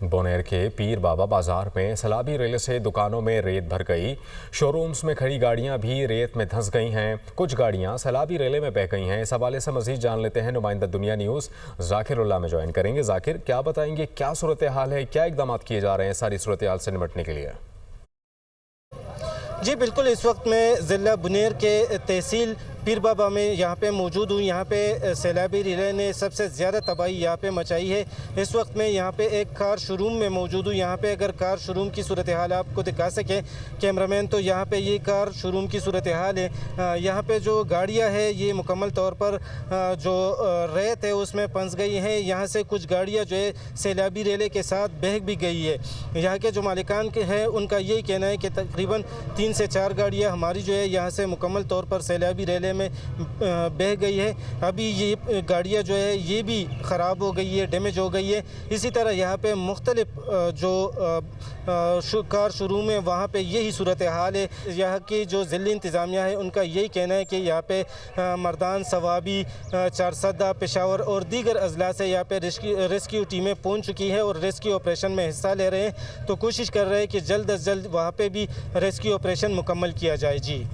बोनेर के पीर बाबा बाजार में सैलाबी रेले से दुकानों में रेत भर गई। शोरूम्स में खड़ी गाड़ियां भी रेत में धंस गई हैं। कुछ गाड़ियां सैलाबी रेले में बह गई हैं। इस हवाले से मजीद जान लेते हैं नुमाइंदा दुनिया न्यूज़ जाकिर उल्लाह में ज्वाइन करेंगे। जाकिर, क्या बताएंगे, क्या सूरत हाल है, क्या इकदाम किए जा रहे हैं सारी सूरत हाल से निपटने के लिए? जी बिल्कुल, इस वक्त मैं ज़िला बुनेर के तहसील पीर बाबा में यहाँ पे मौजूद हूँ। यहाँ पे सैलाबी रिले ने सबसे ज़्यादा तबाही यहाँ पे मचाई है। इस वक्त मैं यहाँ पे एक कार शोरूम में मौजूद हूँ। यहाँ पे अगर कार शोरूम की सूरत हाल आपको दिखा सके कैमरामैन, तो यहाँ पे ये कार शोरूम की सूरत हाल है। यहाँ पे जो गाड़ियाँ हैं ये मुकम्मल तौर पर जो रेत है उसमें फंस गई हैं। यहाँ से कुछ गाड़ियाँ जो है सैलाबी रेले के साथ बह भी गई है। यहाँ के जो मालिकान के हैं उनका यही कहना है कि तकरीबन 3 से 4 गाड़ियाँ हमारी जो है यहाँ से मुकम्मल तौर पर सैलाबी रेले में बह गई है। अभी ये गाड़ियाँ जो है ये भी ख़राब हो गई है, डैमेज हो गई है। इसी तरह यहाँ पे मुख्तलिफ जो कार शोरूम है वहाँ पे यही सूरत हाल है। यहाँ की जो ज़िली इंतज़ामिया है उनका यही कहना है कि यहाँ पे मर्दान, सवाबी, चारसदा, पेशावर और दीगर अजला से यहाँ पे रेस्क्यू टीमें पहुँच चुकी है और रेस्क्यू ऑपरेशन में हिस्सा ले रहे हैं। तो कोशिश कर रहे हैं कि जल्द अज जल्द वहाँ पे भी रेस्क्यू ऑपरेशन मुकम्मल किया जाए। जी।